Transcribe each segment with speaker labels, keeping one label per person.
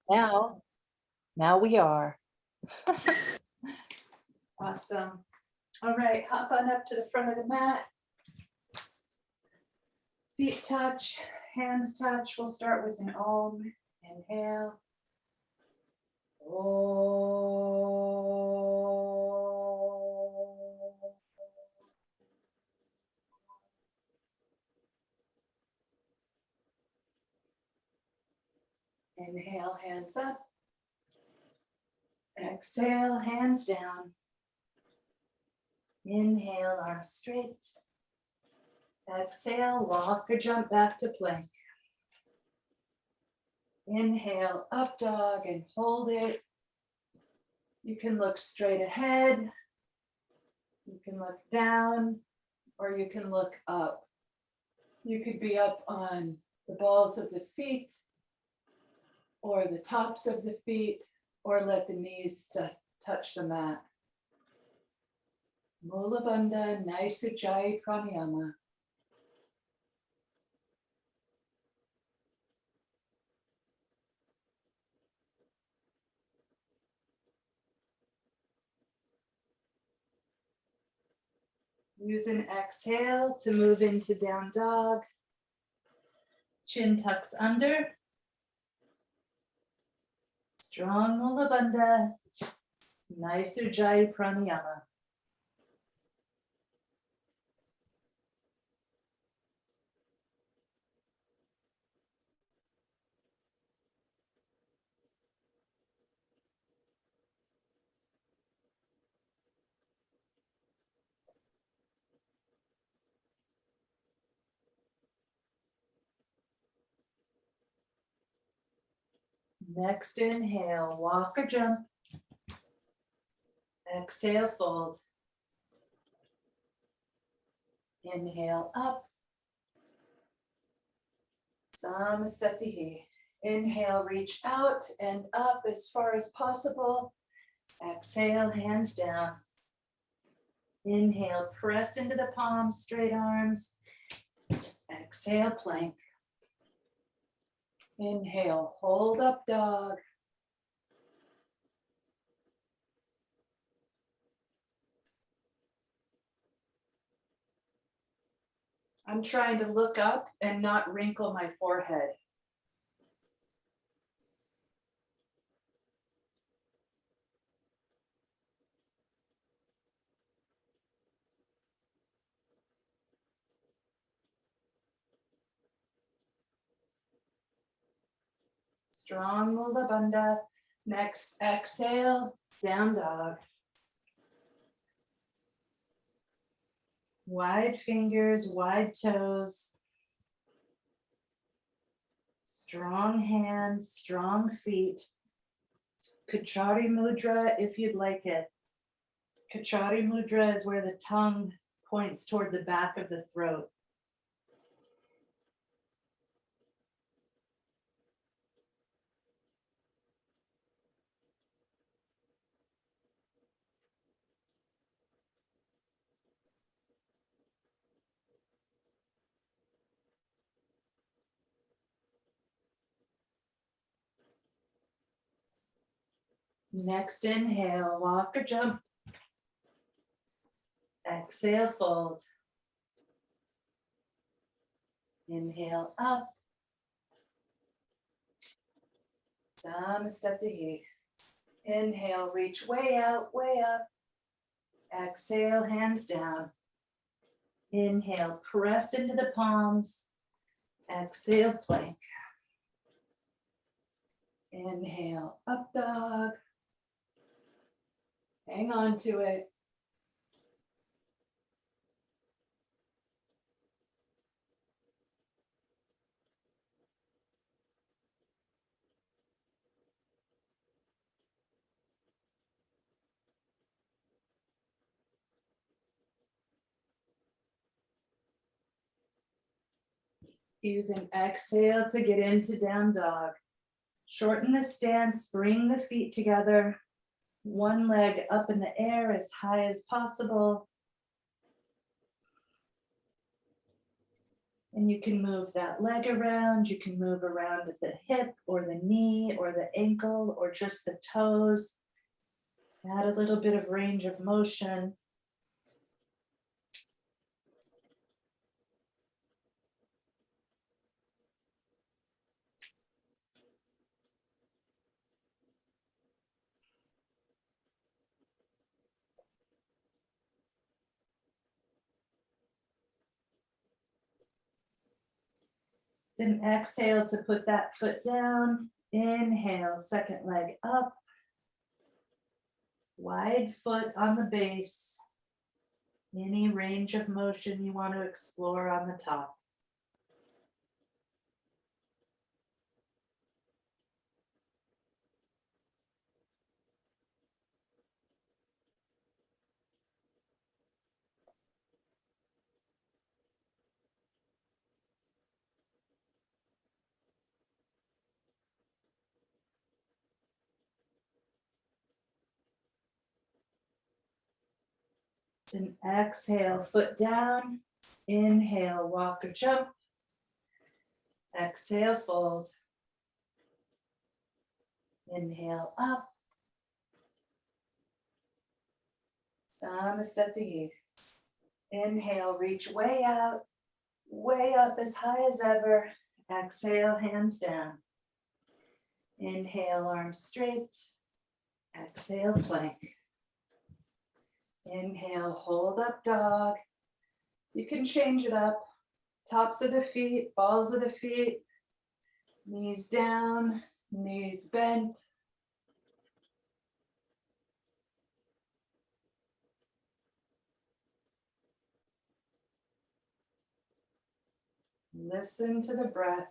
Speaker 1: Now we are. Awesome. All right, hop on up to the front of the mat. Feet touch, hands touch. We'll start with an Om. Inhale. Om. Inhale, hands up. Exhale, hands down. Inhale, arms straight. Exhale, walk or jump back to plank. Inhale, up dog and hold it. You can look straight ahead. You can look down, or you can look up. You could be up on the balls of the feet, or the tops of the feet, or let the knees touch the mat. Mula Bandha, Nice Ujjayi Pranayama. Use an exhale to move into down dog. Chin tucks under. Strong Mula Bandha, Nice Ujjayi Pranayama. Next inhale, walk or jump. Exhale, fold. Inhale, up. Samastatihi. Inhale, reach out and up as far as possible. Exhale, hands down. Inhale, press into the palms, straight arms. Exhale, plank. Inhale, hold up dog. I'm trying to look up and not wrinkle my forehead. Strong Mula Bandha. Next exhale, down dog. Wide fingers, wide toes. Strong hands, strong feet. Kachari Mudra if you'd like it. Kachari Mudra is where the tongue points toward the back of the throat. Next inhale, walk or jump. Exhale, fold. Inhale, up. Samastatihi. Inhale, reach way out, way up. Exhale, hands down. Inhale, press into the palms. Exhale, plank. Inhale, up dog. Hang on to it. Use an exhale to get into down dog. Shorten the stance, bring the feet together. One leg up in the air as high as possible. And you can move that leg around. You can move around at the hip or the knee or the ankle or just the toes. Add a little bit of range of motion. Then exhale to put that foot down. Inhale, second leg up. Wide foot on the base. Any range of motion you want to explore on the top. Then exhale, foot down. Inhale, walk or jump. Exhale, fold. Inhale, up. Namaste. Inhale, reach way up as high as ever. Exhale, hands down. Inhale, arms straight. Exhale, plank. Inhale, hold up dog. You can change it up. Tops of the feet, balls of the feet, knees down, knees bent. Listen to the breath.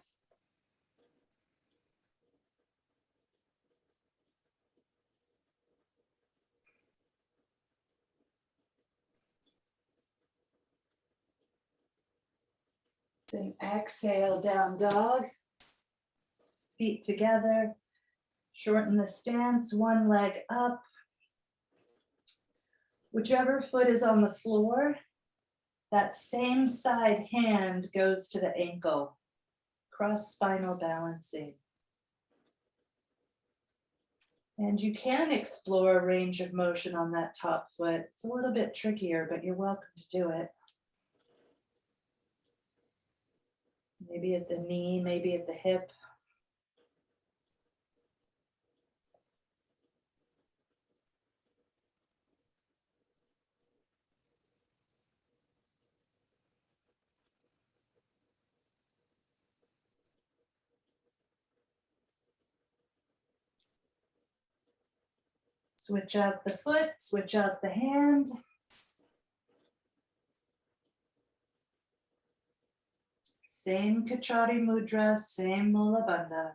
Speaker 1: Then exhale, down dog. Feet together. Shorten the stance, one leg up. Whichever foot is on the floor, that same side hand goes to the ankle. Cross spinal balancing. And you can explore a range of motion on that top foot. It's a little bit trickier, but you're welcome to do it. Maybe at the knee, maybe at the hip. Switch out the foot, switch out the hand. Same Kachari Mudra, same Mula Bandha.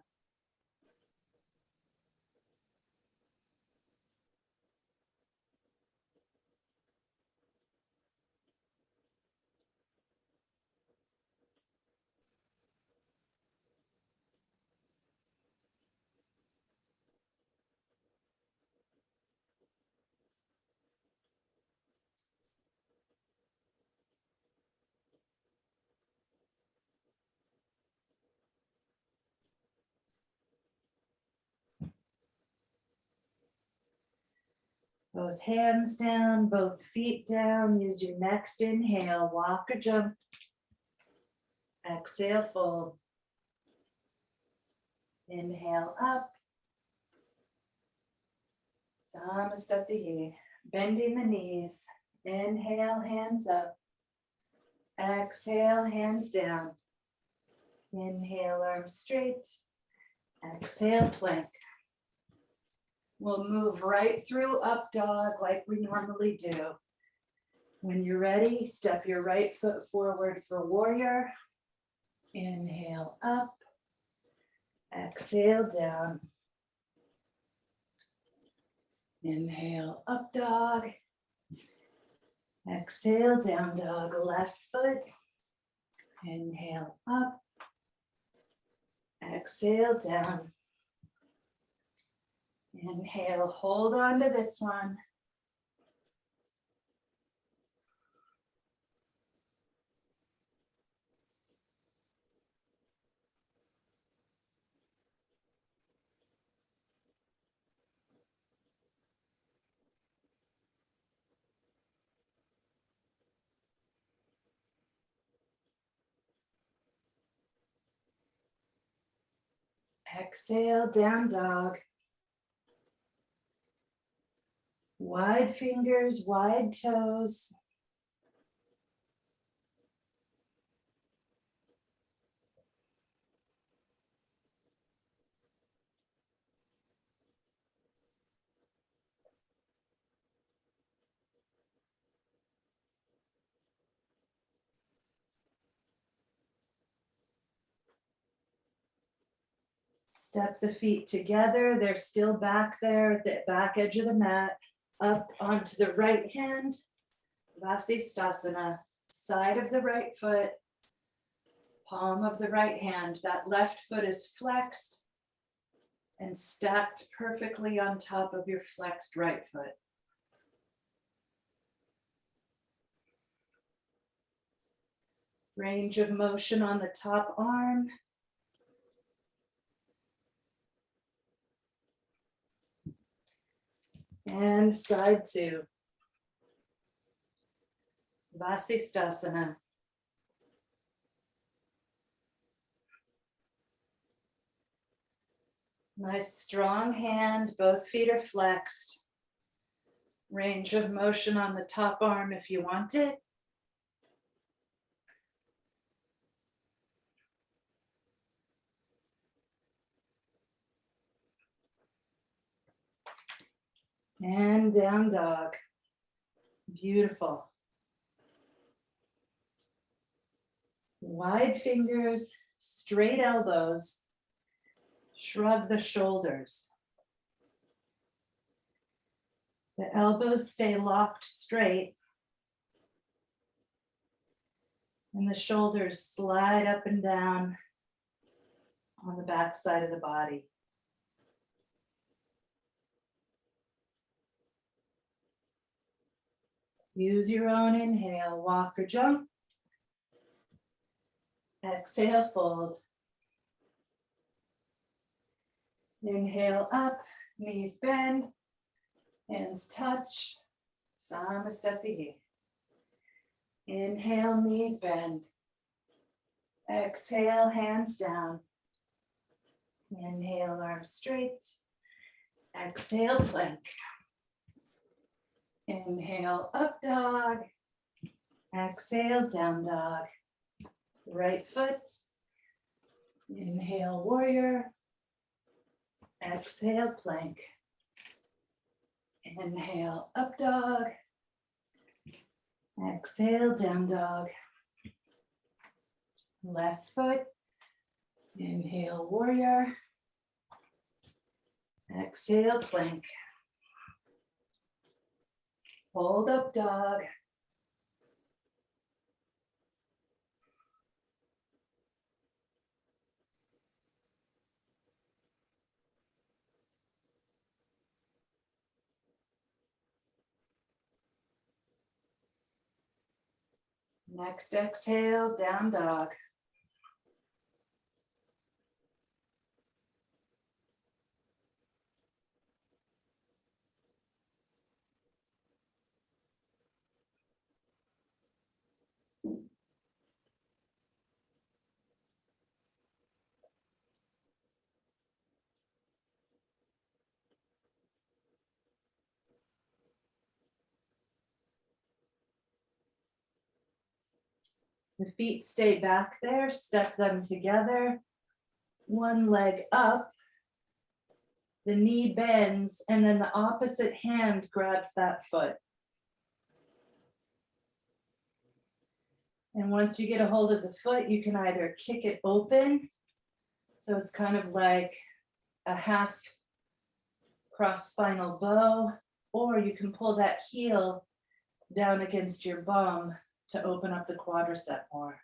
Speaker 1: Both hands down, both feet down. Use your next inhale, walk or jump. Exhale, fold. Inhale, up. Samastati. Bending the knees. Inhale, hands up. Exhale, hands down. Inhale, arms straight. Exhale, plank. We'll move right through up dog like we normally do. When you're ready, step your right foot forward for warrior. Inhale up. Exhale down. Inhale up dog. Exhale down dog. Left foot. Inhale up. Exhale down. Inhale, hold on to this one. Exhale, down dog. Wide fingers, wide toes. Step the feet together. They're still back there at the back edge of the mat. Up onto the right hand. Hastasana. Side of the right foot. Palm of the right hand. That left foot is flexed and stacked perfectly on top of your flexed right foot. Range of motion on the top arm. And side two. Hastasana. Nice strong hand, both feet are flexed. Range of motion on the top arm if you want it. And down dog. Beautiful. Wide fingers, straight elbows. Shrug the shoulders. The elbows stay locked straight. And the shoulders slide up and down on the back side of the body. Use your own inhale, walk or jump. Exhale, fold. Inhale up, knees bend, hands touch. Samastati. Inhale, knees bend. Exhale, hands down. Inhale, arms straight. Exhale, plank. Inhale, up dog. Exhale, down dog. Right foot. Inhale, warrior. Exhale, plank. Inhale, up dog. Exhale, down dog. Left foot. Inhale, warrior. Exhale, plank. Hold up dog. Next exhale, down dog. The feet stay back there, step them together. One leg up, the knee bends, and then the opposite hand grabs that foot. And once you get a hold of the foot, you can either kick it open, so it's kind of like a half cross spinal bow, or you can pull that heel down against your bum to open up the quadricep more.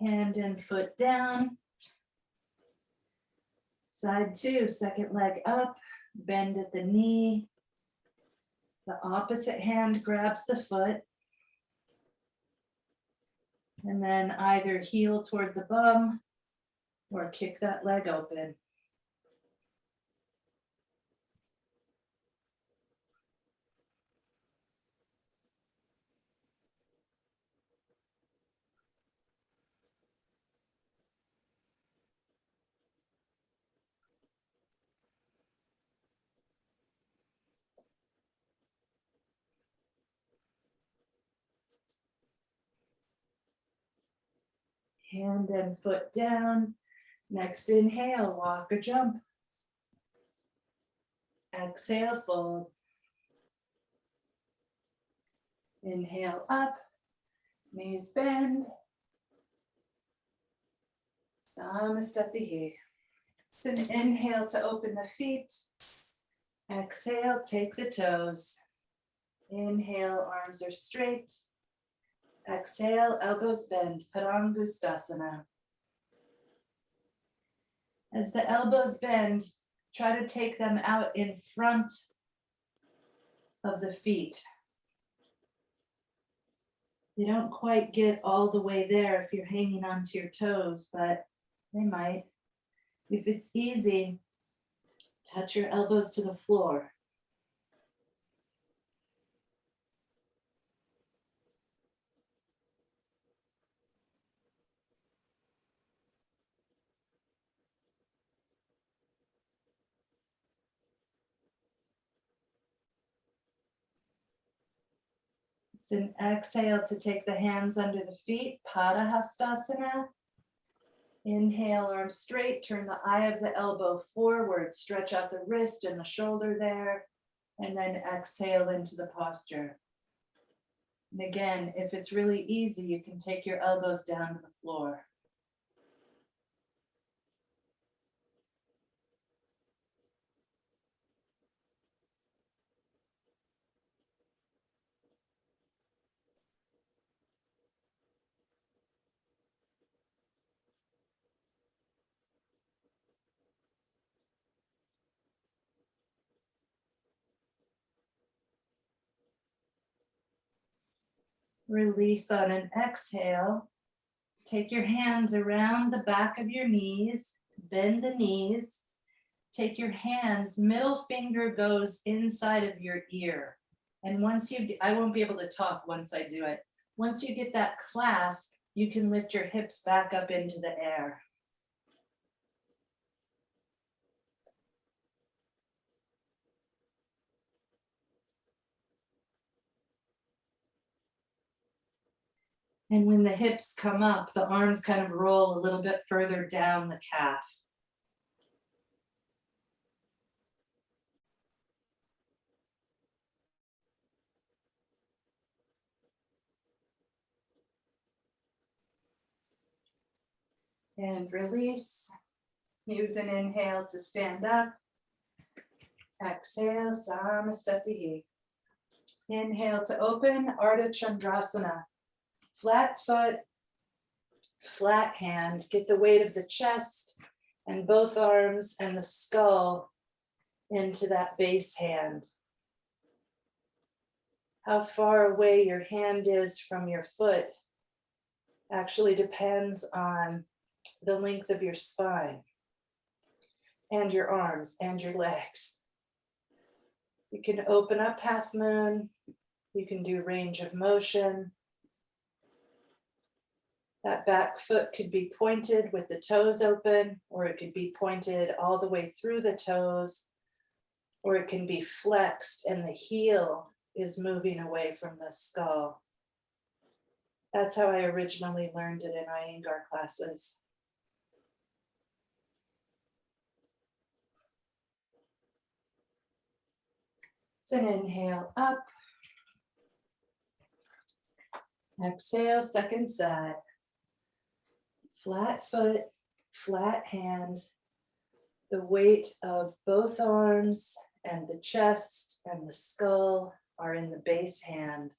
Speaker 1: Hand and foot down. Side two, second leg up, bend at the knee. The opposite hand grabs the foot. And then either heel toward the bum or kick that leg open. Hand and foot down. Next inhale, walk or jump. Exhale, fold. Inhale up, knees bend. Samastatihi. It's an inhale to open the feet. Exhale, take the toes. Inhale, arms are straight. Exhale, elbows bend, Parangustasana. As the elbows bend, try to take them out in front of the feet. You don't quite get all the way there if you're hanging onto your toes, but they might. If it's easy, touch your elbows to the floor. It's an exhale to take the hands under the feet, Pada Hastasana. Inhale, arms straight, turn the eye of the elbow forward, stretch out the wrist and the shoulder there, and then exhale into the posture. And again, if it's really easy, you can take your elbows down to the floor. Release on an exhale. Take your hands around the back of your knees, bend the knees. Take your hands, middle finger goes inside of your ear. And once I won't be able to talk once I do it. Once you get that clasp, you can lift your hips back up into the air. And when the hips come up, the arms kind of roll a little bit further down the calf. And release. Use an inhale to stand up. Exhale, Samastatihi. Inhale to open, Ardha Chandrasana. Flat foot, flat hand. Get the weight of the chest and both arms and the skull into that base hand. How far away your hand is from your foot actually depends on the length of your spine and your arms and your legs. You can open up half moon. You can do range of motion. That back foot could be pointed with the toes open, or it could be pointed all the way through the toes, or it can be flexed and the heel is moving away from the skull. That's how I originally learned it in Iyengar classes. It's an inhale up. Exhale, second side. Flat foot, flat hand. The weight of both arms and the chest and the skull are in the base hand.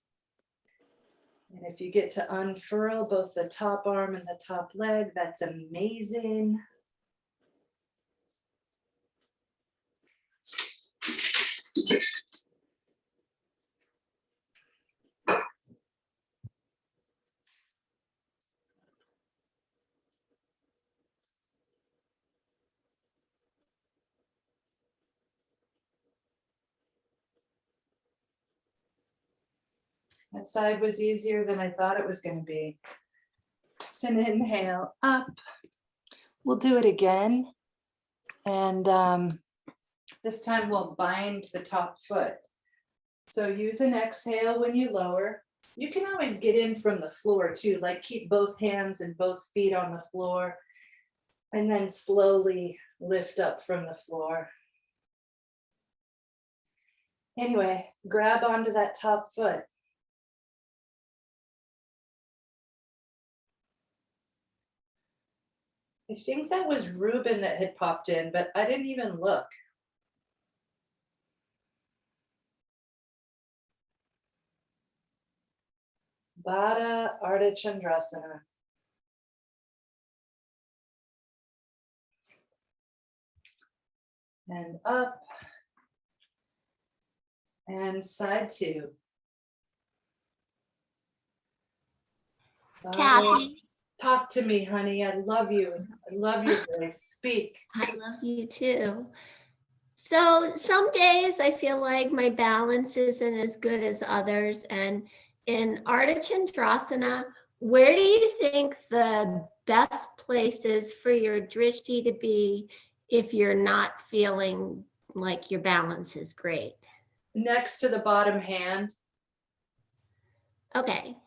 Speaker 1: And if you get to unfurl both the top arm and the top leg, that's amazing. That side was easier than I thought it was going to be. It's an inhale up. We'll do it again. And this time we'll bind the top foot. So use an exhale when you lower. You can always get in from the floor too, like keep both hands and both feet on the floor, and then slowly lift up from the floor. Anyway, grab onto that top foot. I think that was Ruben that had popped in, but I didn't even look. Baddha Ardha Chandrasana. And up. And side two.
Speaker 2: Kathy,
Speaker 1: Talk to me, honey. I love you. I love your voice. Speak.
Speaker 2: I love you too. So some days I feel like my balance isn't as good as others. And in Ardha Chandrasana, where do you think the best place is for your drishti to be if you're not feeling like your balance is great?
Speaker 1: Next to the bottom hand.
Speaker 2: Okay.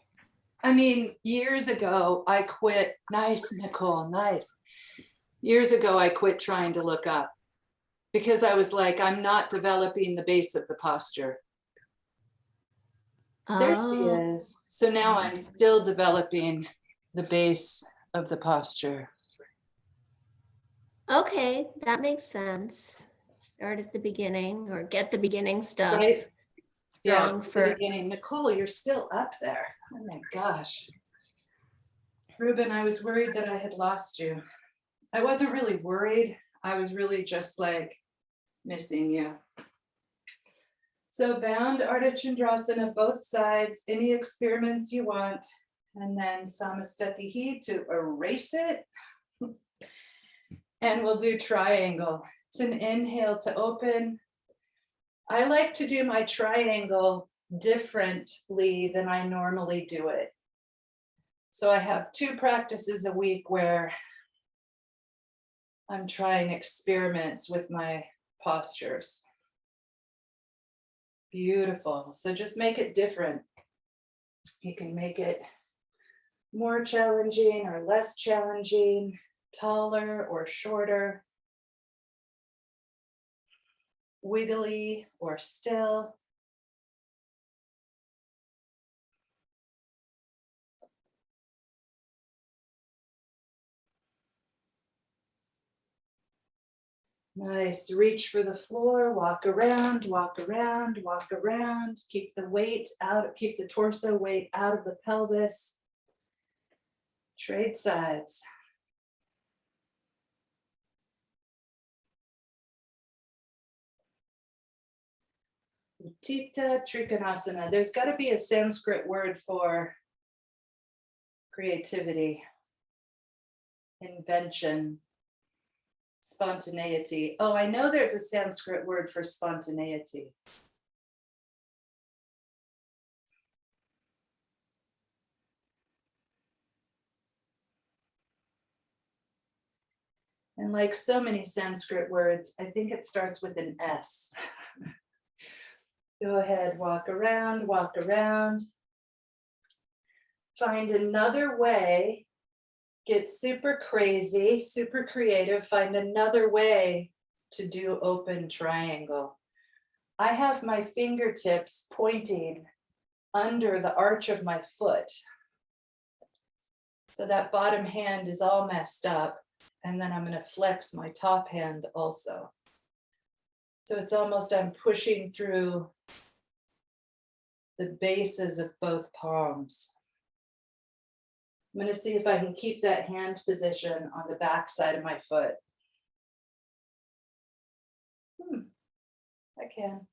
Speaker 1: I mean, years ago, I quit. Nice, Nicole, nice. Years ago, I quit trying to look up because I was like, I'm not developing the base of the posture. There she is. So now I'm still developing the base of the posture.
Speaker 2: Okay, that makes sense. Start at the beginning or get the beginning stuff.
Speaker 1: Right? Yeah,
Speaker 2: Strong for
Speaker 1: beginning. Nicole, you're still up there. Oh my gosh. Ruben, I was worried that I had lost you. I wasn't really worried. I was really just like missing you. So bound Ardha Chandrasana, both sides, any experiments you want, and then Samastatihi to erase it. And we'll do triangle. It's an inhale to open. I like to do my triangle differently than I normally do it. So I have 2 practices a week where I'm trying experiments with my postures. Beautiful. So just make it different. You can make it more challenging or less challenging, taller or shorter, wiggly or still. Nice. Reach for the floor, walk around, walk around, walk around. Keep the weight out, keep the torso weight out of the pelvis. Trade sides. Utthita Trikonasana. There's got to be a Sanskrit word for creativity, invention, spontaneity. Oh, I know there's a Sanskrit word for spontaneity. And like so many Sanskrit words, I think it starts with an S. Go ahead, walk around, walk around. Find another way. Get super crazy, super creative. Find another way to do open triangle. I have my fingertips pointing under the arch of my foot. So that bottom hand is all messed up. And then I'm going to flex my top hand also. So it's almost I'm pushing through the bases of both palms. I'm going to see if I can keep that hand position on the back side of my foot. I can.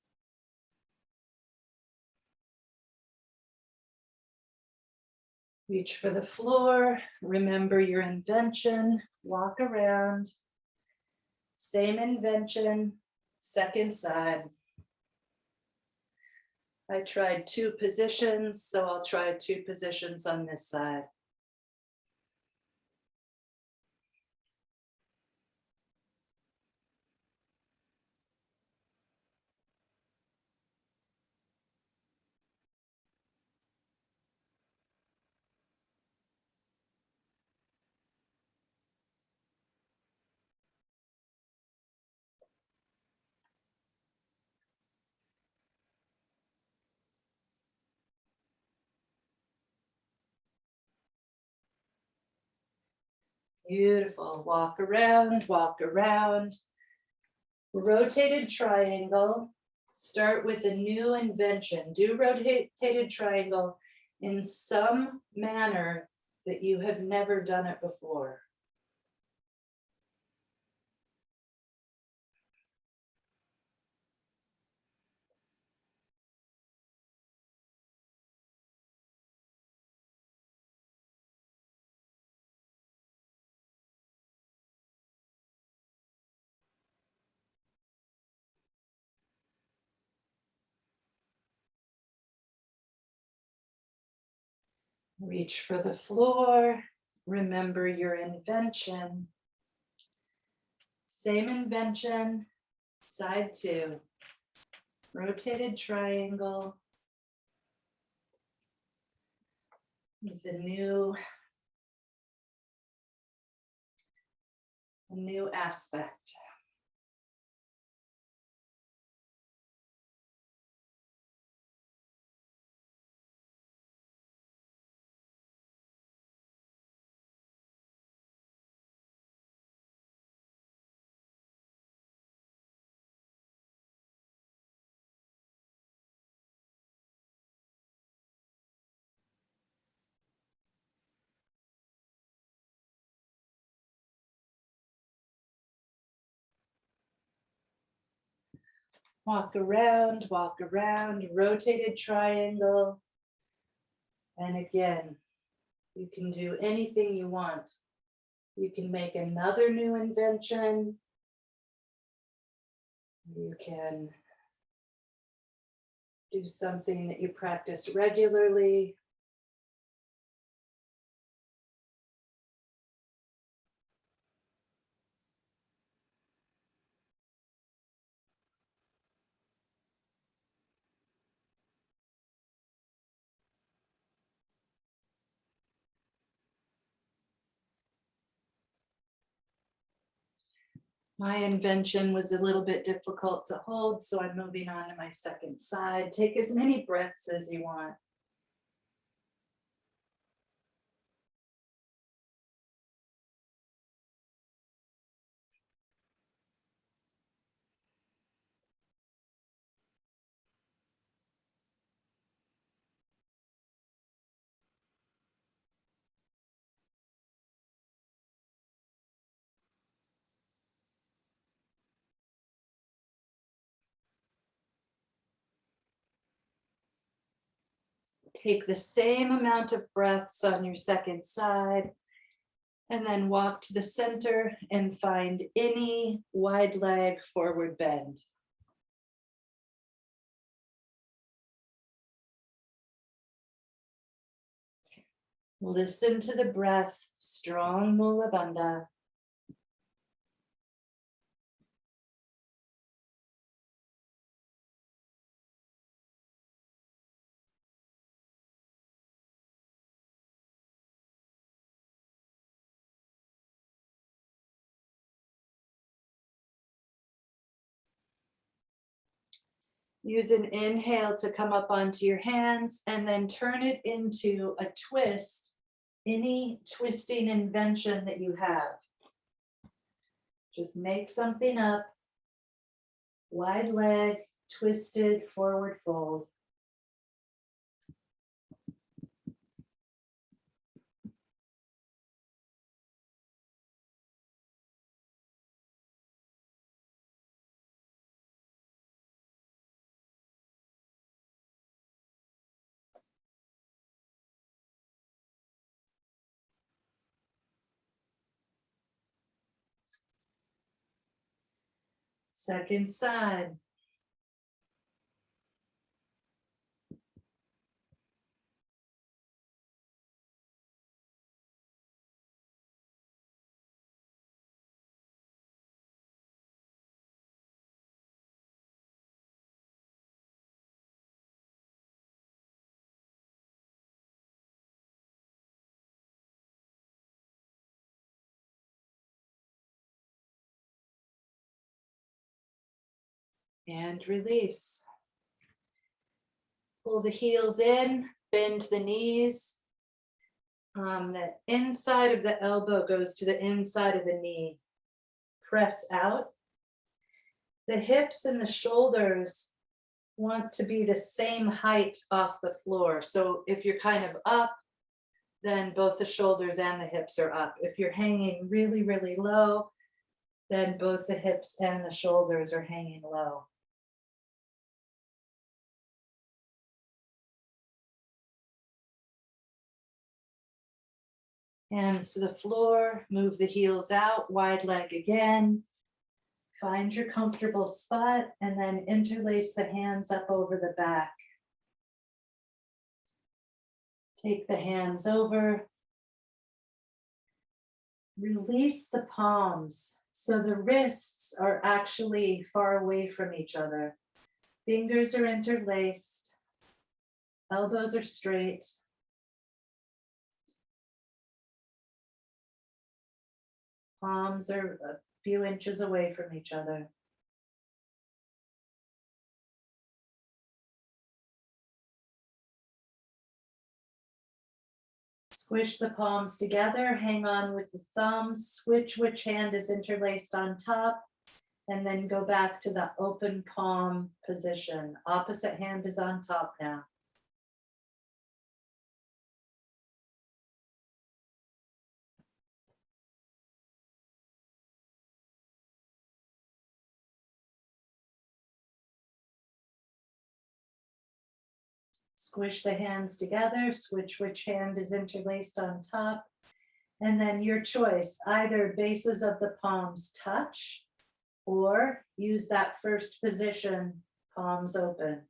Speaker 1: Reach for the floor. Remember your invention. Walk around. Same invention. Second side. I tried 2 positions, so I'll try 2 positions on this side. Beautiful. Walk around, walk around. Rotated triangle. Start with a new invention. Do rotated triangle in some manner that you have never done it before. Reach for the floor. Remember your invention. Same invention, side two. Rotated triangle with a new aspect. Walk around, rotated triangle. And again, you can do anything you want. You can make another new invention. You can do something that you practice regularly. My invention was a little bit difficult to hold, so I'm moving on to my second side. Take as many breaths as you want. Take the same amount of breaths on your second side, and then walk to the center and find any wide leg forward bend. Listen to the breath, strong Mula Bandha. Use an inhale to come up onto your hands and then turn it into a twist, any twisting invention that you have. Just make something up, wide leg, twisted, forward fold. Second side. And release. Pull the heels in, bend the knees. The inside of the elbow goes to the inside of the knee. Press out. The hips and the shoulders want to be the same height off the floor. So if you're kind of up, then both the shoulders and the hips are up. If you're hanging really, really low, then both the hips and the shoulders are hanging low. Hands to the floor, move the heels out, wide leg again. Find your comfortable spot and then interlace the hands up over the back. Take the hands over. Release the palms so the wrists are actually far away from each other. Fingers are interlaced. Elbows are straight. Palms are a few inches away from each other. Squish the palms together, hang on with the thumbs, switch which hand is interlaced on top, and then go back to the open palm position. Opposite hand is on top now. Squish the hands together, switch which hand is interlaced on top, and then your choice, either bases of the palms touch or use that first position, palms open.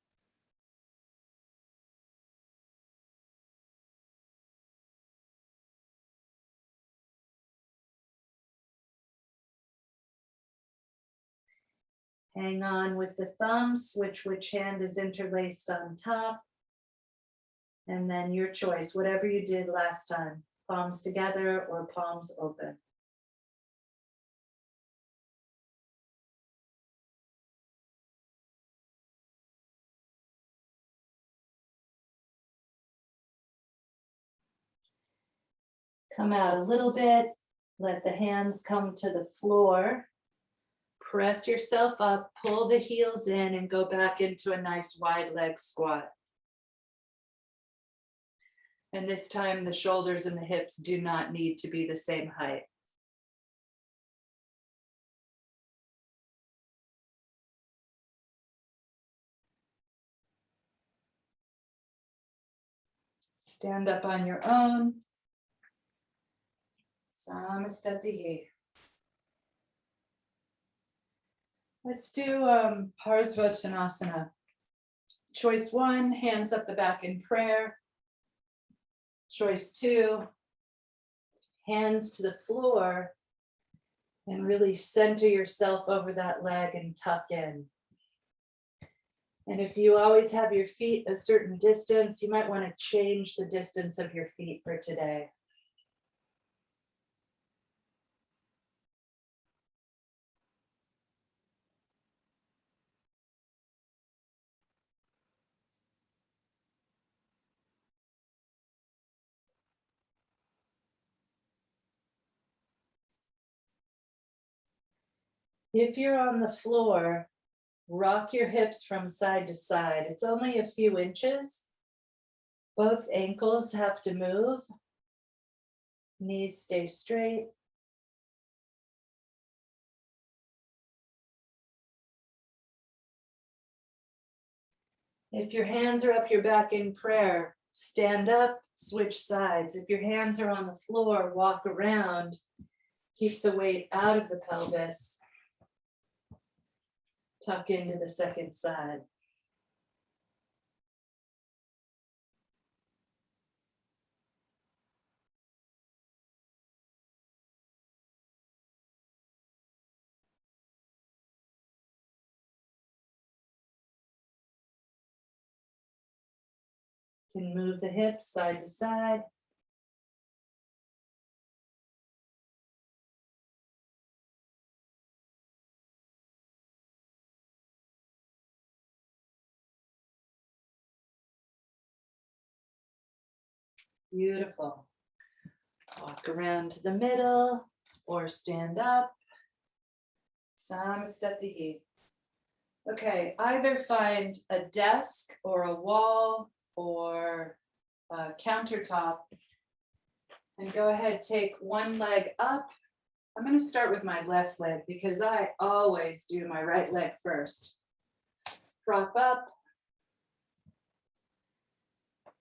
Speaker 1: Hang on with the thumbs, switch which hand is interlaced on top. And then your choice, whatever you did last time, palms together or palms open. Come out a little bit, let the hands come to the floor. Press yourself up, pull the heels in and go back into a nice wide leg squat. And this time the shoulders and the hips do not need to be the same height. Stand up on your own. Samastatihi. Let's do Parsvatanasana. Choice 1, hands up the back in prayer. Choice 2, hands to the floor and really center yourself over that leg and tuck in. And if you always have your feet a certain distance, you might want to change the distance of your feet for today. If you're on the floor, rock your hips from side to side. It's only a few inches. Both ankles have to move. Knees stay straight. If your hands are up your back in prayer, stand up, switch sides. If your hands are on the floor, walk around. Keep the weight out of the pelvis. Tuck into the second side. You can move the hips side to side. Beautiful. Walk around to the middle or stand up. Samastatihi. Okay, either find a desk or a wall or a countertop and go ahead, take one leg up. I'm going to start with my left leg because I always do my right leg first. Prop up.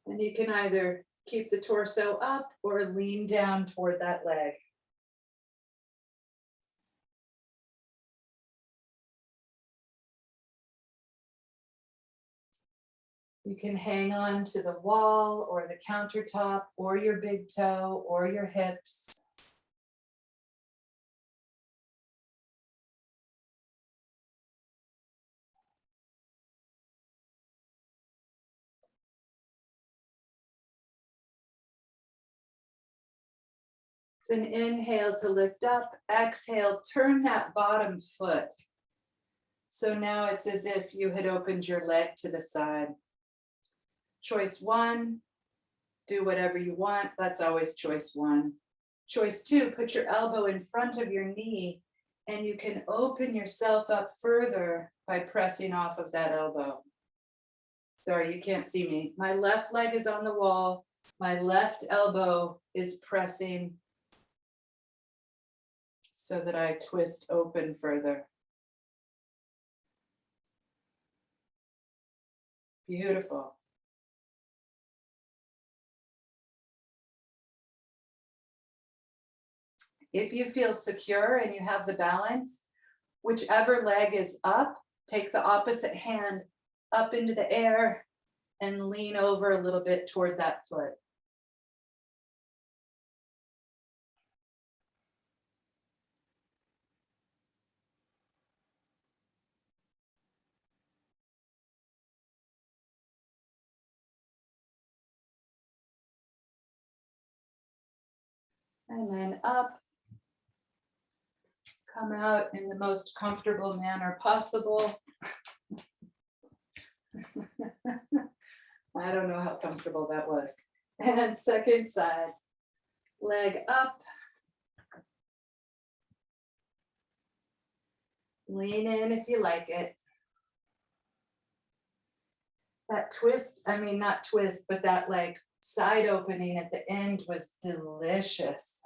Speaker 1: And you can either keep the torso up or lean down toward that leg. You can hang on to the wall or the countertop or your big toe or your hips. It's an inhale to lift up, exhale, turn that bottom foot. So now it's as if you had opened your leg to the side. Choice one, do whatever you want. That's always choice one. Choice two, put your elbow in front of your knee and you can open yourself up further by pressing off of that elbow. Sorry, you can't see me. My left leg is on the wall. My left elbow is pressing so that I twist open further. Beautiful. If you feel secure and you have the balance, whichever leg is up, take the opposite hand up into the air and lean over a little bit toward that foot. And then up, come out in the most comfortable manner possible. I don't know how comfortable that was. And second side, leg up. Lean in if you like it. That twist, I mean, not twist, but that like side opening at the end was delicious.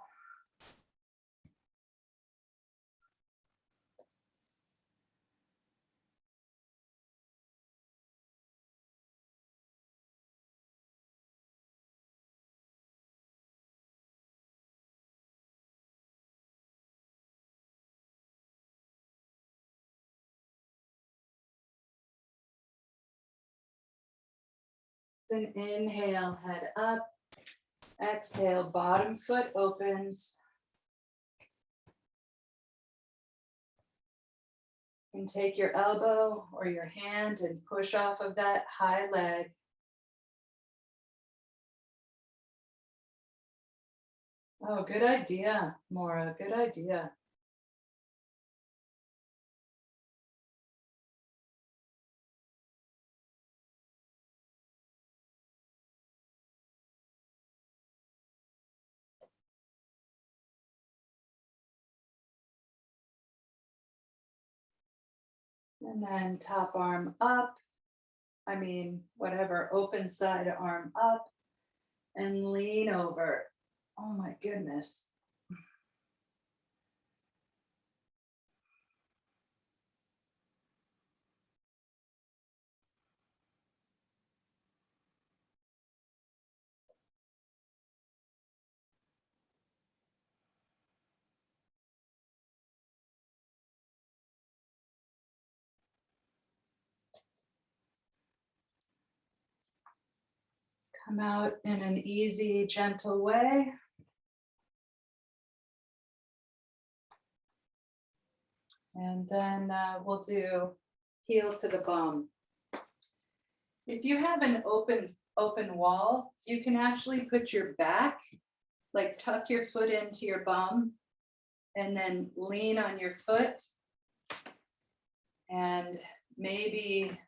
Speaker 1: An inhale, head up. Exhale, bottom foot opens. And take your elbow or your hand and push off of that high leg. Oh, good idea, Maura, good idea. And then top arm up. I mean, whatever, open side arm up and lean over. Oh my goodness. Come out in an easy, gentle way. And then we'll do heel to the bum. If you have an open wall, you can actually put your back, like tuck your foot into your bum and then lean on your foot and maybe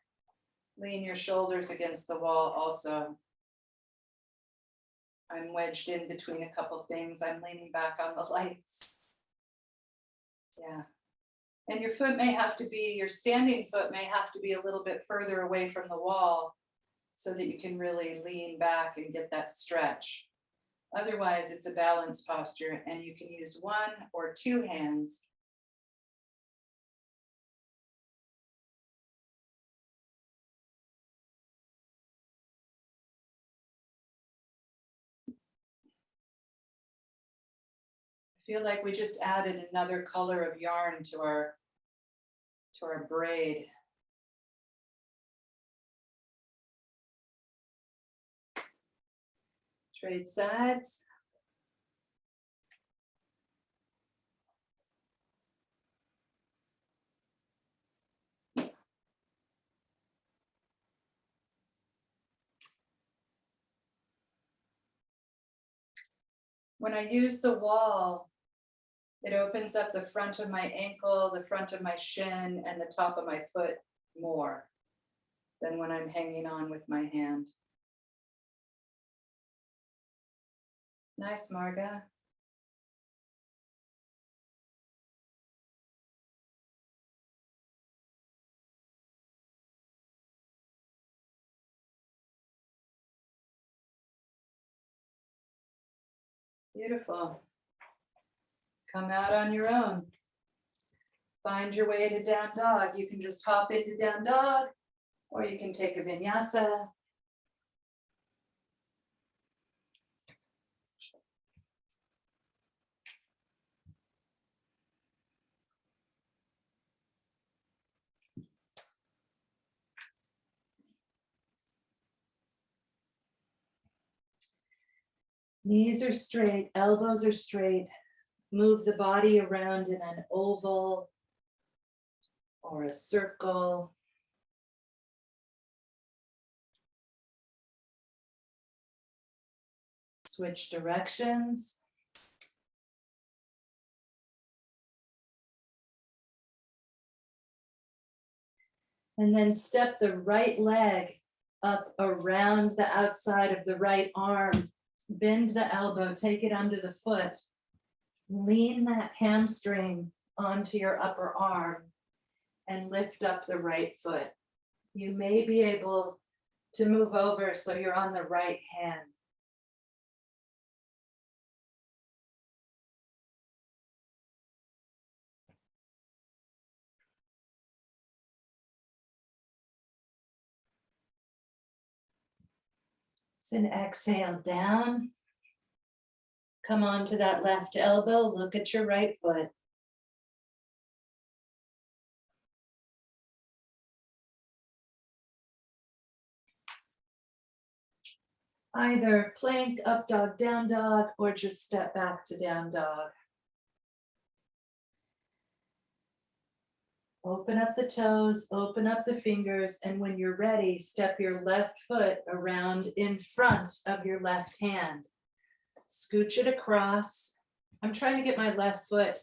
Speaker 1: lean your shoulders against the wall also. I'm wedged in between a couple things. I'm leaning back on the lights. Yeah. And your foot may have to be, your standing foot may have to be a little bit further away from the wall so that you can really lean back and get that stretch. Otherwise, it's a balance posture, and you can use one or two hands. I feel like we just added another color of yarn to our braid. Trade sides. When I use the wall, it opens up the front of my ankle, the front of my shin, and the top of my foot more than when I'm hanging on with my hand. Nice, Marga. Beautiful. Come out on your own. Find your way to down dog. You can just hop into down dog, or you can take a vinyasa. Knees are straight, elbows are straight. Move the body around in an oval or a circle. Switch directions. And then step the right leg up around the outside of the right arm. Bend the elbow, take it under the foot. Lean that hamstring onto your upper arm and lift up the right foot. You may be able to move over so you're on the right hand. It's an exhale down. Come on to that left elbow, look at your right foot. Either plank, up dog, down dog, or just step back to down dog. Open up the toes, open up the fingers, and when you're ready, step your left foot around in front of your left hand. Scooch it across. I'm trying to get my left foot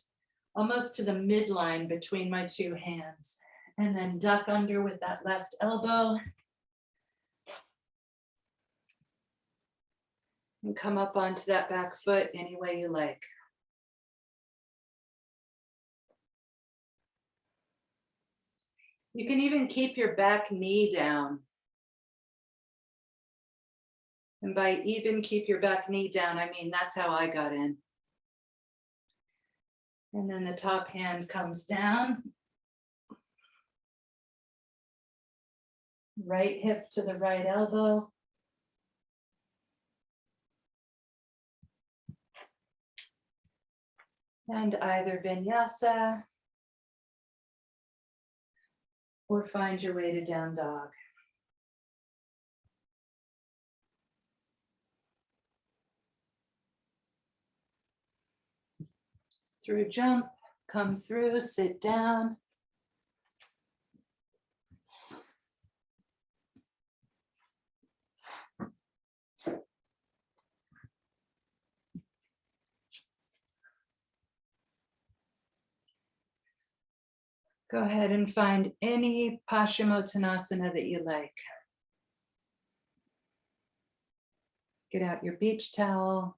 Speaker 1: almost to the midline between my two hands, and then duck under with that left elbow. And come up onto that back foot any way you like. You can even keep your back knee down. And by even keep your back knee down, I mean that's how I got in. And then the top hand comes down. Right hip to the right elbow. And either vinyasa or find your way to down dog. Through jump, come through, sit down. Go ahead and find any Parsvatanasana that you like. Get out your beach towel.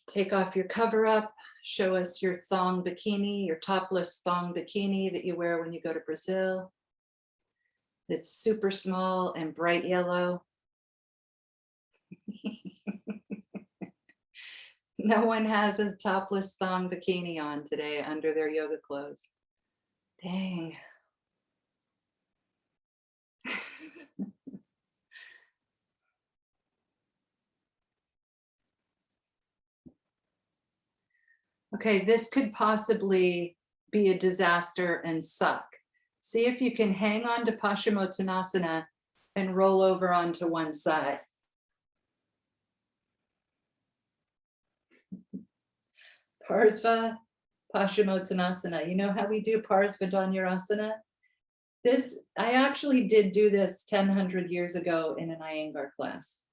Speaker 1: Take off your cover up. Show us your thong bikini, your topless thong bikini that you wear when you go to Brazil. It's super small and bright yellow. No one has a topless thong bikini on today under their yoga clothes. Dang. Okay, this could possibly be a disaster and suck. See if you can hang on to Parsvatanasana and roll over onto one side. Parsvatanasana. You know how we do Parsvatanasana? This, I actually did do this 1,000 years ago in an Iyengar class.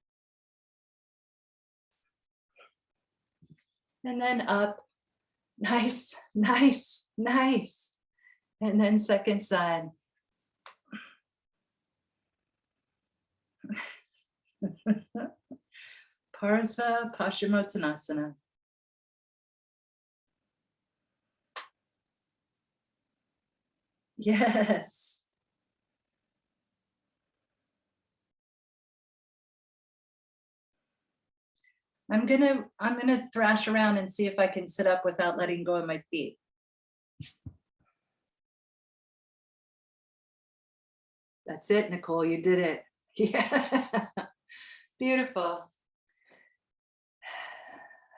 Speaker 1: And then up. Nice, nice, nice. And then second side. Parsvatanasana. Yes. I'm gonna thrash around and see if I can sit up without letting go of my feet. That's it, Nicole, you did it. Yeah. Beautiful.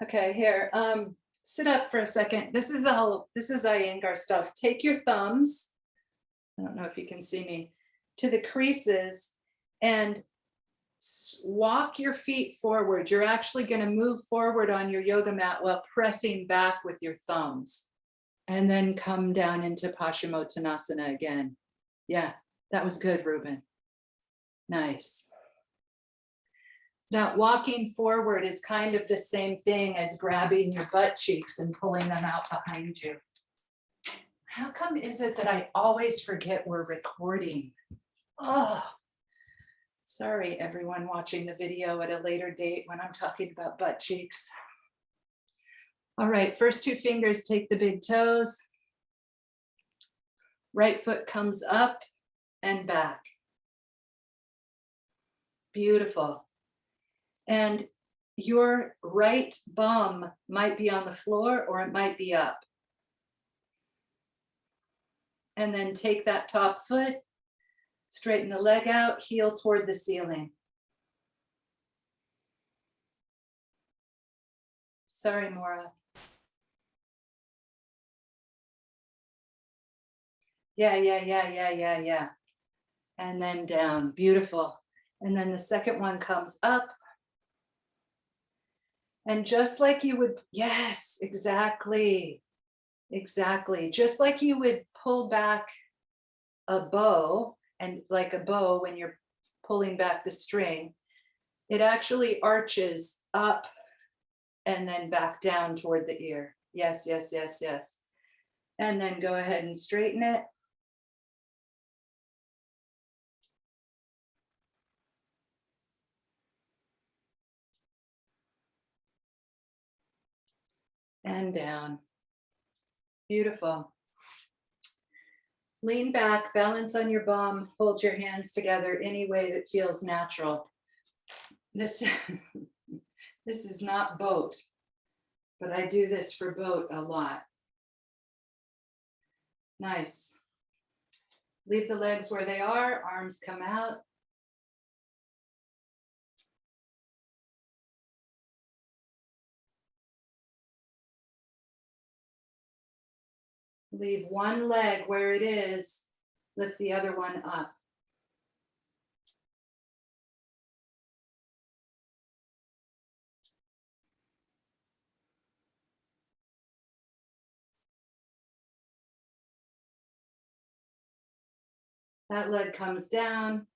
Speaker 1: Okay, here, sit up for a second. This is Iyengar stuff. Take your thumbs, I don't know if you can see me, to the creases and walk your feet forward. You're actually going to move forward on your yoga mat while pressing back with your thumbs. And then come down into Parsvatanasana again. Yeah, that was good, Ruben. Nice. Now, walking forward is kind of the same thing as grabbing your butt cheeks and pulling them out behind you. How come is it that I always forget we're recording? Oh. Sorry, everyone watching the video at a later date when I'm talking about butt cheeks. All right, first two fingers take the big toes. Right foot comes up and back. Beautiful. And your right bum might be on the floor or it might be up. And then take that top foot, straighten the leg out, heel toward the ceiling. Sorry, Maura. Yeah. And then down, beautiful. And then the second one comes up. And just like you would, yes, exactly. Just like you would pull back a bow, and like a bow when you're pulling back the string, it actually arches up and then back down toward the ear. Yes. And then go ahead and straighten it. And down. Beautiful. Lean back, balance on your bum, hold your hands together any way that feels natural. This is not boat, but I do this for boat a lot. Nice. Leave the legs where they are, arms come out. Leave one leg where it is, lift the other one up. That leg comes down,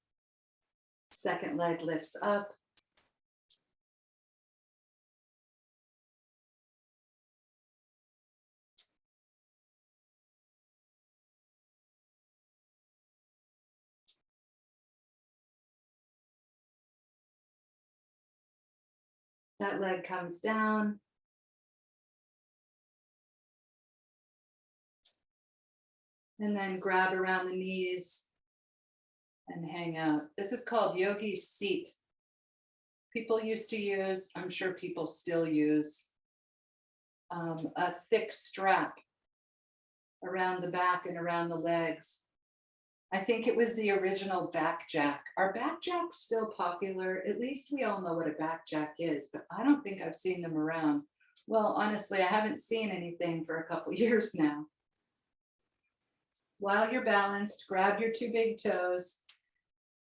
Speaker 1: second leg lifts up. That leg comes down. And then grab around the knees and hang out. This is called Yogi seat. People used to use, I'm sure people still use, a thick strap around the back and around the legs. I think it was the original back jack. Are back jacks still popular? At least we all know what a back jack is, but I don't think I've seen them around. Well, honestly, I haven't seen anything for a couple years now. While you're balanced, grab your two big toes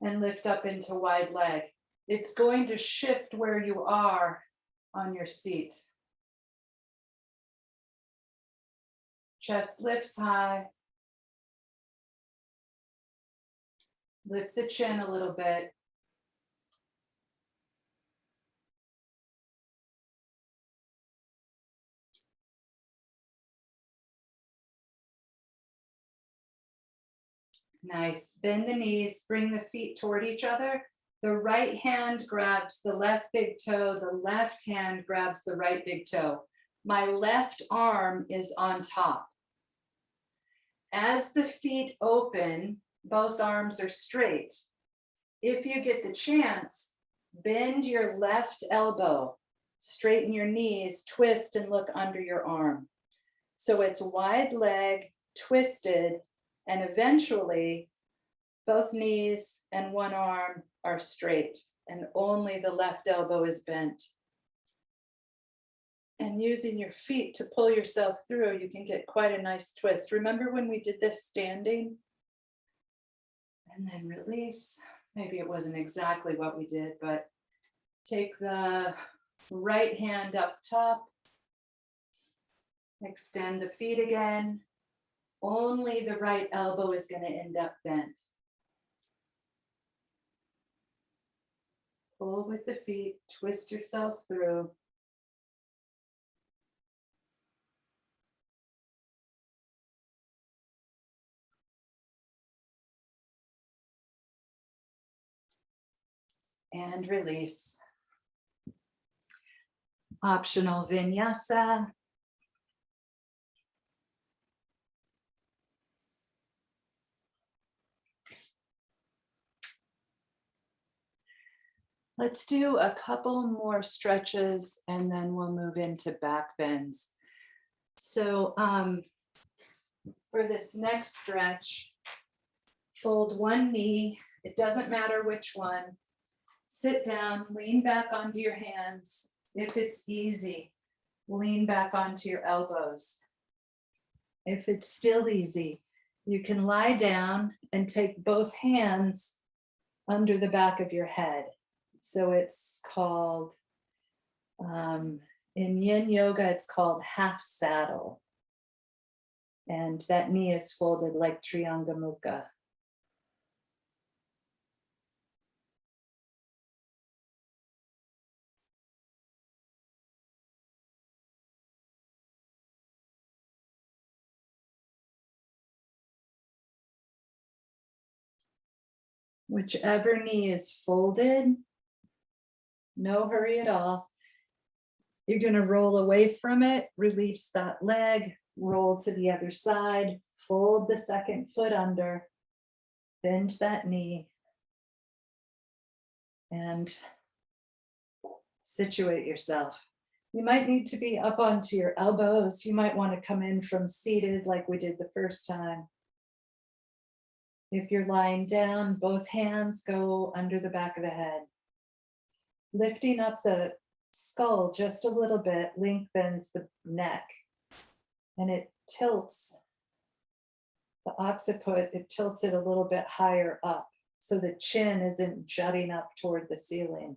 Speaker 1: and lift up into wide leg. It's going to shift where you are on your seat. Chest lifts high. Lift the chin a little bit. Nice. Bend the knees, bring the feet toward each other. The right hand grabs the left big toe. The left hand grabs the right big toe. My left arm is on top. As the feet open, both arms are straight. If you get the chance, bend your left elbow, straighten your knees, twist and look under your arm. So it's wide leg, twisted, and eventually both knees and one arm are straight and only the left elbow is bent. And using your feet to pull yourself through, you can get quite a nice twist. Remember when we did this standing? And then release. Maybe it wasn't exactly what we did, but take the right hand up top. Extend the feet again. Only the right elbow is going to end up bent. Pull with the feet, twist yourself through. And release. Optional vinyasa. Let's do a couple more stretches and then we'll move into back bends. So for this next stretch, fold one knee. It doesn't matter which one. Sit down, lean back onto your hands. If it's easy, lean back onto your elbows. If it's still easy, you can lie down and take both hands under the back of your head. So it's called, in yin yoga, it's called half saddle. And that knee is folded like Triangamukha. Whichever knee is folded, no hurry at all. You're going to roll away from it, release that leg, roll to the other side, fold the second foot under, bend that knee, and situate yourself. You might need to be up onto your elbows. You might want to come in from seated like we did the first time. If you're lying down, both hands go under the back of the head. Lifting up the skull just a little bit lengthens the neck and it tilts the occiput, it tilts it a little bit higher up so the chin isn't jutting up toward the ceiling.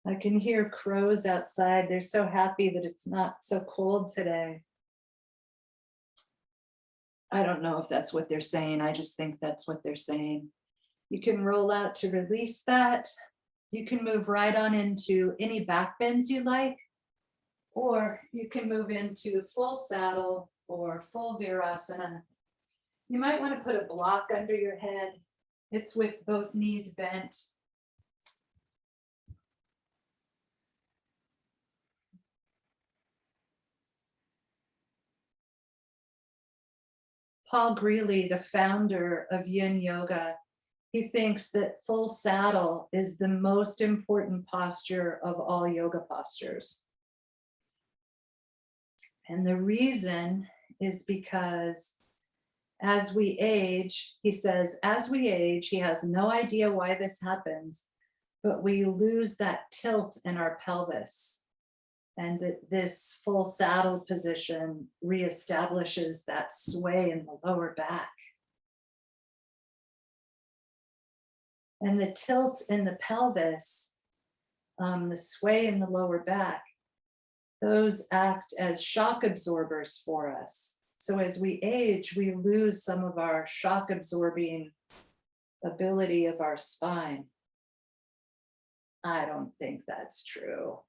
Speaker 1: I can hear crows outside. They're so happy that it's not so cold today. I don't know if that's what they're saying. I just think that's what they're saying. You can roll out to release that. You can move right on into any back bends you like, or you can move into full saddle or full virasana. You might want to put a block under your head. It's with both knees bent. Paul Greeley, the founder of Yin Yoga, he thinks that full saddle is the most important posture of all yoga postures. And the reason is because as we age, he says, as we age, he has no idea why this happens, but we lose that tilt in our pelvis. And that this full saddle position reestablishes that sway in the lower back. And the tilt in the pelvis, the sway in the lower back, those act as shock absorbers for us. So as we age, we lose some of our shock absorbing ability of our spine. I don't think that's true.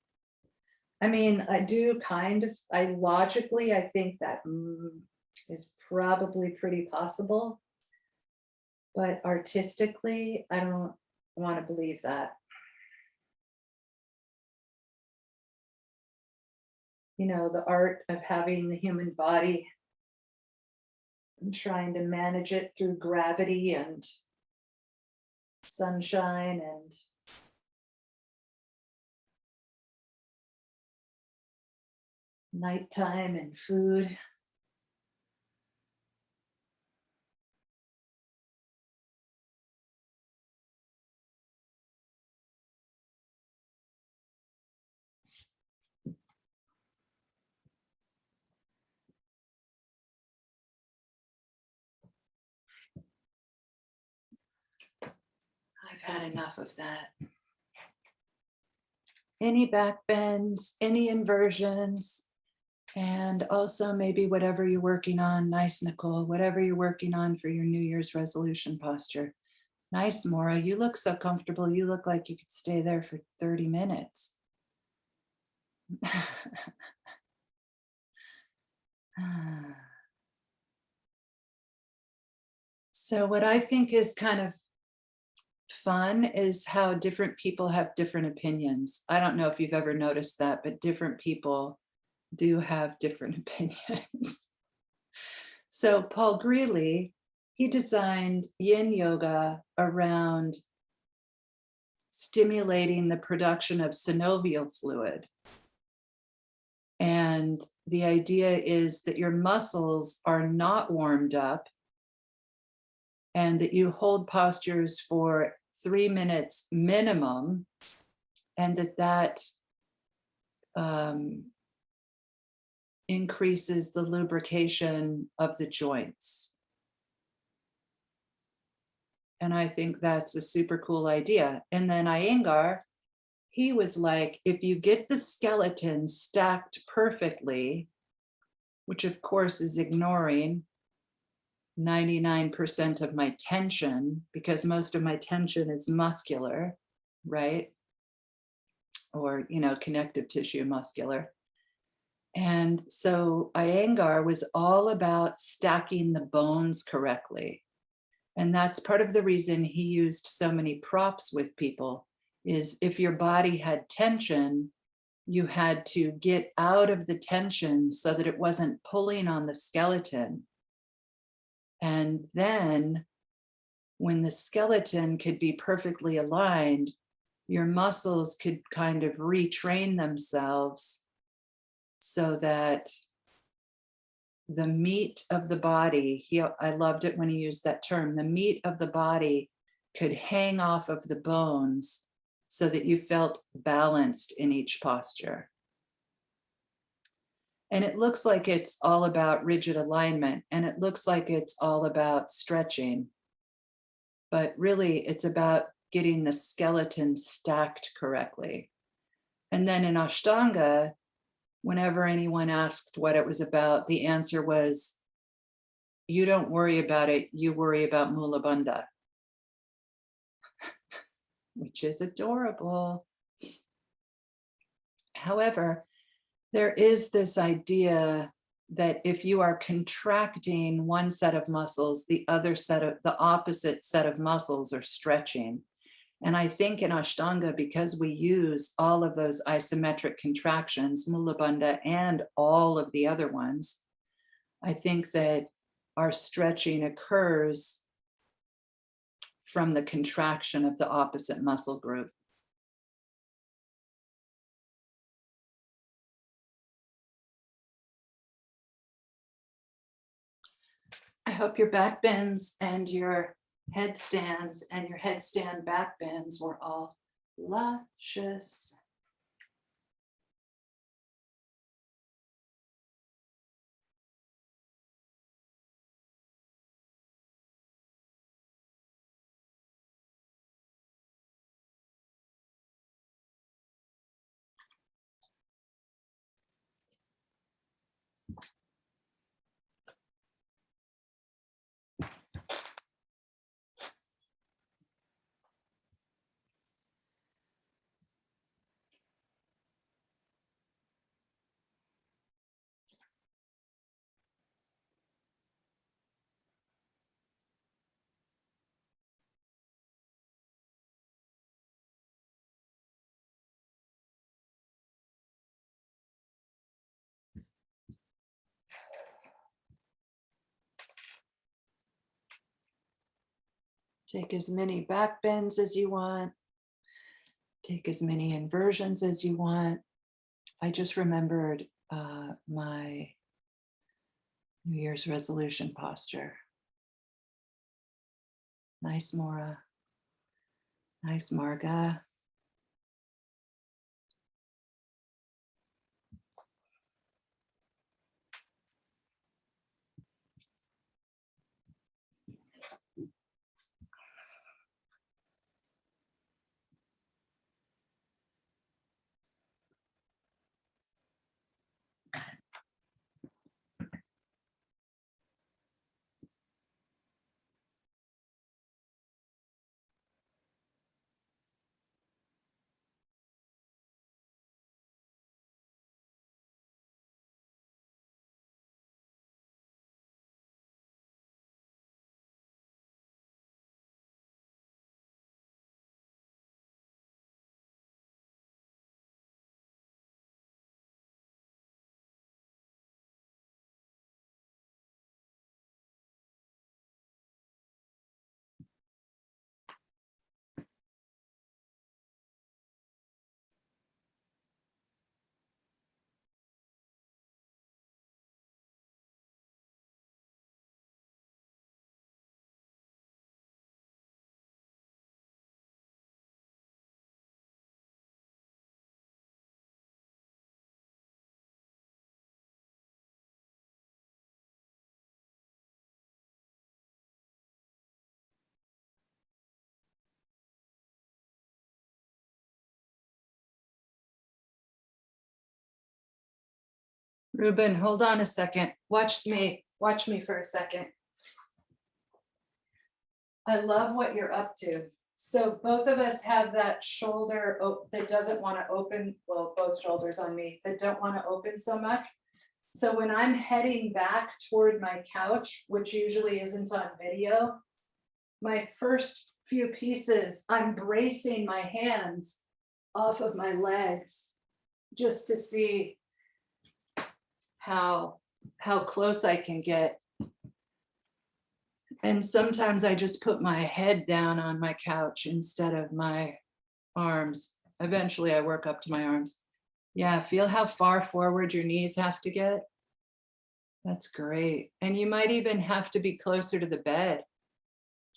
Speaker 1: I mean, I do kind of, logically, I think that is probably pretty possible. But artistically, I don't want to believe that. You know, the art of having the human body and trying to manage it through gravity and sunshine and nighttime and food. I've had enough of that. Any back bends, any inversions, and also maybe whatever you're working on. Nice, Nicole, whatever you're working on for your New Year's resolution posture. Nice, Maura, you look so comfortable. You look like you could stay there for 30 minutes. So what I think is kind of fun is how different people have different opinions. I don't know if you've ever noticed that, but different people do have different opinions. So Paul Greeley, he designed Yin Yoga around stimulating the production of synovial fluid. And the idea is that your muscles are not warmed up and that you hold postures for 3 minutes minimum, and that increases the lubrication of the joints. And I think that's a super cool idea. And then Iyengar, he was like, if you get the skeleton stacked perfectly, which of course is ignoring 99% of my tension, because most of my tension is muscular, right? Or, you know, connective tissue muscular. And so Iyengar was all about stacking the bones correctly. And that's part of the reason he used so many props with people, is if your body had tension, you had to get out of the tension so that it wasn't pulling on the skeleton. And then when the skeleton could be perfectly aligned, your muscles could kind of retrain themselves so that the meat of the body, I loved it when he used that term, the meat of the body could hang off of the bones so that you felt balanced in each posture. And it looks like it's all about rigid alignment, and it looks like it's all about stretching. But really, it's about getting the skeleton stacked correctly. And then in Ashtanga, whenever anyone asked what it was about, the answer was, you don't worry about it, you worry about Mula Bandha, which is adorable. However, there is this idea that if you are contracting one set of muscles, the opposite set of muscles are stretching. And I think in Ashtanga, because we use all of those isometric contractions, Mula Bandha and all of the other ones, I think that our stretching occurs from the contraction of the opposite muscle group. I hope your back bends and your headstands and your headstand back bends were all luscious. Take as many back bends as you want. Take as many inversions as you want. I just remembered my New Year's resolution posture. Nice Mora. Nice Marga. Ruben, hold on a second. Watch me for a second. I love what you're up to. So both of us have that shoulder that doesn't want to open, well, both shoulders on me that don't want to open so much. So when I'm heading back toward my couch, which usually isn't on video, my first few pieces, I'm bracing my hands off of my legs just to see how close I can get. And sometimes I just put my head down on my couch instead of my arms. Eventually I work up to my arms. Yeah, feel how far forward your knees have to get. That's great. And you might even have to be closer to the bed,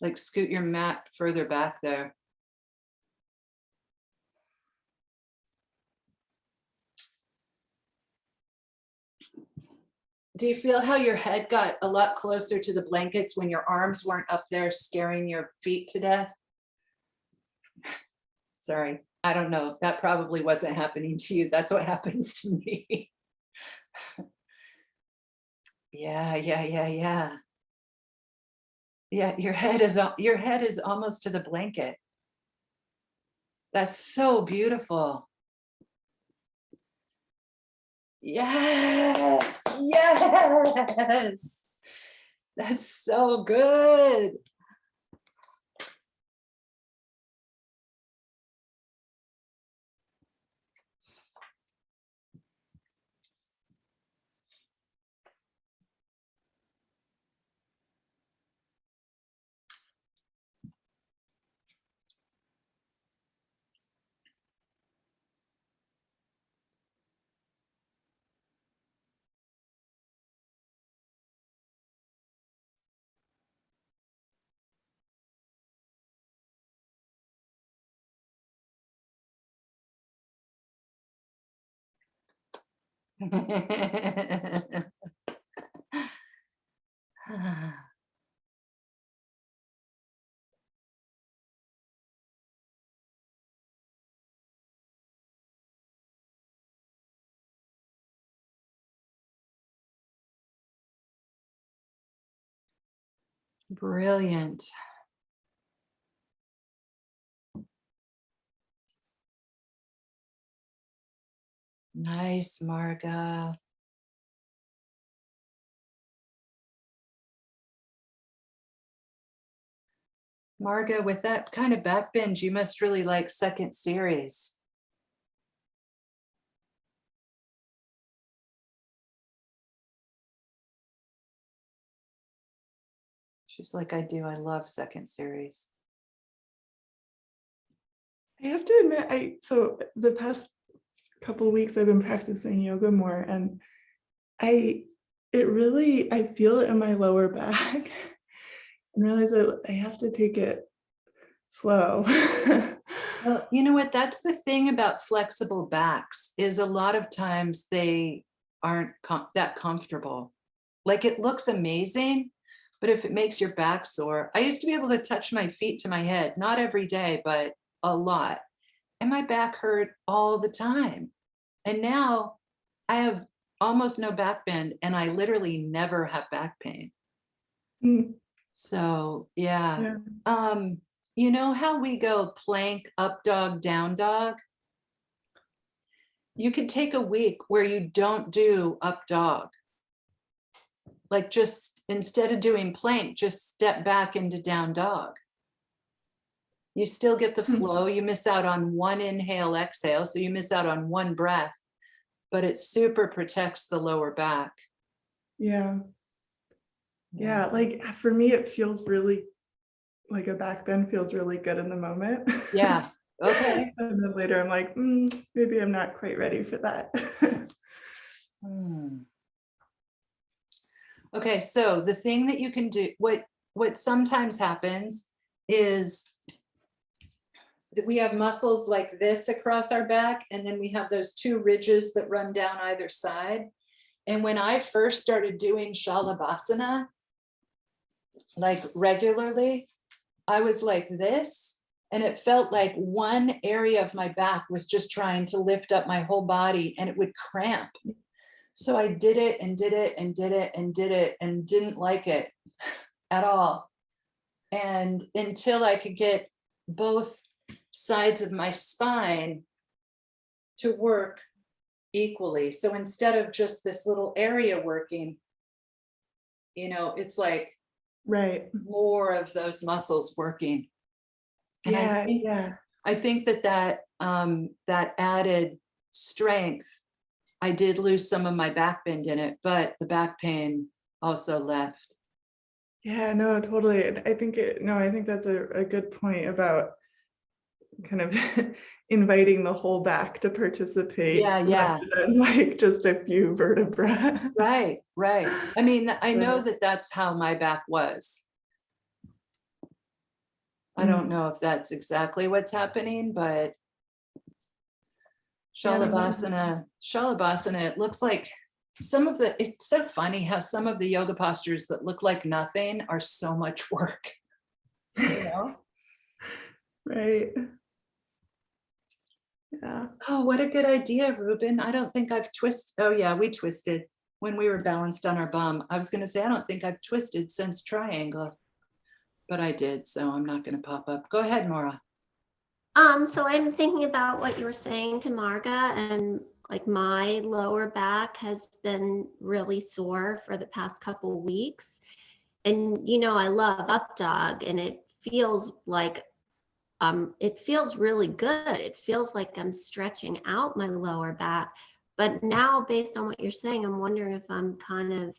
Speaker 1: like scoot your mat further back there. Do you feel how your head got a lot closer to the blankets when your arms weren't up there scaring your feet to death? Sorry, I don't know. That probably wasn't happening to you. That's what happens to me. Yeah. Yeah, your head is almost to the blanket. That's so beautiful. Yes, yes. That's so good. Brilliant. Nice, Marga. Marga, with that kind of back bend, you must really like second series. She's like, I do. I love second series.
Speaker 3: I have to admit, so the past couple of weeks I've been practicing yoga more, and I feel it in my lower back and realize that I have to take it slow.
Speaker 1: Well, you know what? That's the thing about flexible backs is a lot of times they aren't that comfortable. Like it looks amazing, but if it makes your back sore, I used to be able to touch my feet to my head, not every day, but a lot. And my back hurt all the time. And now I have almost no back bend and I literally never have back pain.
Speaker 3: Mm,
Speaker 1: So yeah.
Speaker 3: yeah.
Speaker 1: You know how we go plank, up dog, down dog? You could take a week where you don't do up dog. Like just instead of doing plank, just step back into down dog. You still get the flow. You miss out on one inhale, exhale. So you miss out on one breath, but it super protects the lower back.
Speaker 3: Yeah. Yeah. Like for me, it feels really like a back bend feels really good in the moment.
Speaker 1: Yeah. Okay.
Speaker 3: And then later I'm like, maybe I'm not quite ready for that.
Speaker 1: Okay, so the thing that you can do, what sometimes happens is that we have muscles like this across our back, and then we have those two ridges that run down either side. And when I first started doing Shalabhasana, like regularly, I was like this, and it felt like one area of my back was just trying to lift up my whole body and it would cramp. So I did it and did it and did it and did it and didn't like it at all. And until I could get both sides of my spine to work equally. So instead of just this little area working, you know, it's like
Speaker 3: Right.
Speaker 1: more of those muscles working. And
Speaker 3: Yeah.
Speaker 1: I think that added strength, I did lose some of my back bend in it, but the back pain also left.
Speaker 3: Yeah, no, totally. And I think that's a good point about kind of inviting the whole back to participate rather than like just a few vertebrae.
Speaker 1: Right. I mean, I know that that's how my back was. I don't know if that's exactly what's happening, but Shalabhasana, it looks like it's so funny how some of the yoga postures that look like nothing are so much work, you know?
Speaker 3: Right. Yeah.
Speaker 1: Oh, what a good idea, Ruben. I don't think I've twisted. Oh yeah, we twisted when we were balanced on our bum. I was going to say, I don't think I've twisted since triangle. but I did, so I'm not going to pop up. Go ahead, Maura.
Speaker 2: So I'm thinking about what you were saying to Marga, and like my lower back has been really sore for the past couple weeks. And you know, I love up dog, and it feels really good. It feels like I'm stretching out my lower back. But now, based on what you're saying, I'm wondering if I'm kind of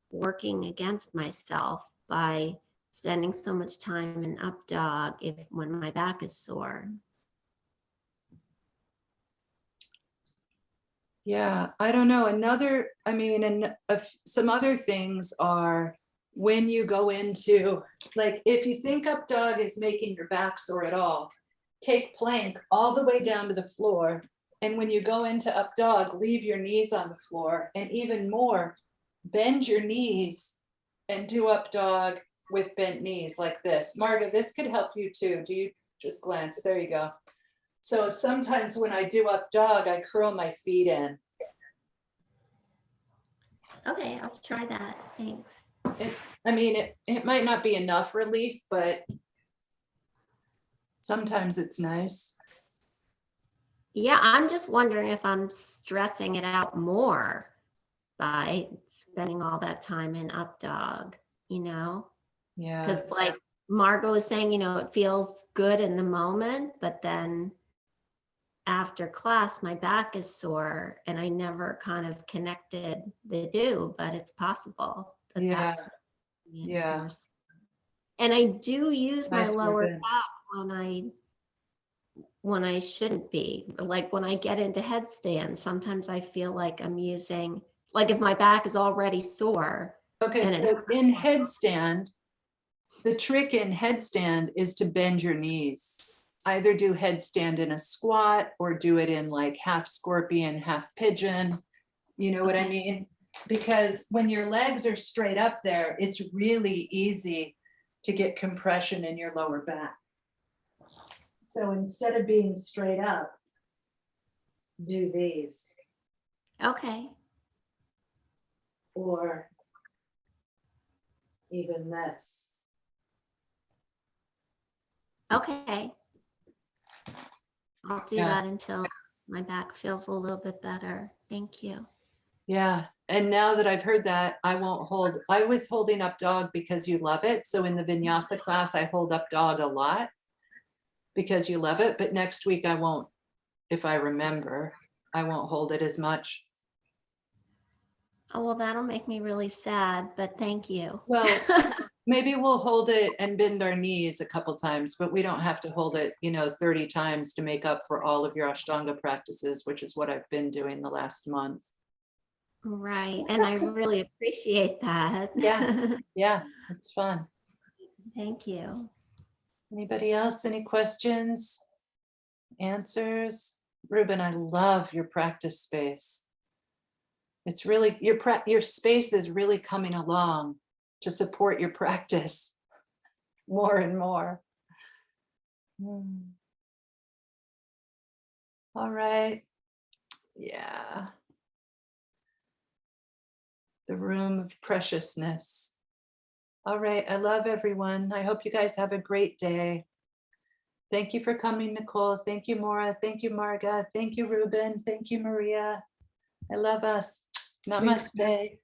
Speaker 2: working against myself by spending so much time in up dog when my back is sore.
Speaker 1: Yeah, I don't know. Some other things are when you go into, like, if you think up dog is making your back sore at all, take plank all the way down to the floor. And when you go into up dog, leave your knees on the floor, and even more, bend your knees and do up dog with bent knees like this. Marga, this could help you too. Do you just glance? There you go. So sometimes when I do up dog, I curl my feet in.
Speaker 2: Okay, I'll try that. Thanks.
Speaker 1: It might not be enough relief, but sometimes it's nice.
Speaker 2: Yeah, I'm just wondering if I'm stressing it out more by spending all that time in up dog, you know?
Speaker 1: Yeah.
Speaker 2: Because like Margot was saying, you know, it feels good in the moment, but then after class, my back is sore, and I never kind of connected the two, but it's possible that
Speaker 1: Yeah.
Speaker 2: that's
Speaker 1: Yeah.
Speaker 2: worse. And I do use my
Speaker 1: Nice,
Speaker 2: lower
Speaker 1: Ruben.
Speaker 2: back when I shouldn't be. Like when I get into headstand, sometimes I feel like I'm using, like if my back is already sore.
Speaker 1: Okay,
Speaker 2: and
Speaker 1: so in headstand, the trick in headstand is to bend your knees. Either do headstand in a squat or do it in like half scorpion, half pigeon. You know what I mean? Because when your legs are straight up there, it's really easy to get compression in your lower back. So instead of being straight up, do these.
Speaker 2: Okay.
Speaker 1: Or even this.
Speaker 2: Okay. I'll do
Speaker 1: Yeah.
Speaker 2: that until my back feels a little bit better. Thank you.
Speaker 1: Yeah. And now that I've heard that, I was holding up dog because you love it. So in the Vinyasa class, I hold up dog a lot because you love it. But next week I won't, if I remember, I won't hold it as much.
Speaker 2: Oh, well, that'll make me really sad, but thank you.
Speaker 1: Well, maybe we'll hold it and bend our knees a couple times, but we don't have to hold it, 30 times to make up for all of your Ashtanga practices, which is what I've been doing the last month.
Speaker 2: Right. And I really appreciate that.
Speaker 1: Yeah. Yeah, it's fun.
Speaker 2: Thank you.
Speaker 1: Anybody else? Any questions? Answers? Ruben, I love your practice space. It's really, your space is really coming along to support your practice more and more. All right. Yeah. The room of preciousness. All right. I love everyone. I hope you guys have a great day. Thank you for coming, Nicole. Thank you, Maura. Thank you, Marga. Thank you, Ruben. Thank you, Maria. I love us. Namaste.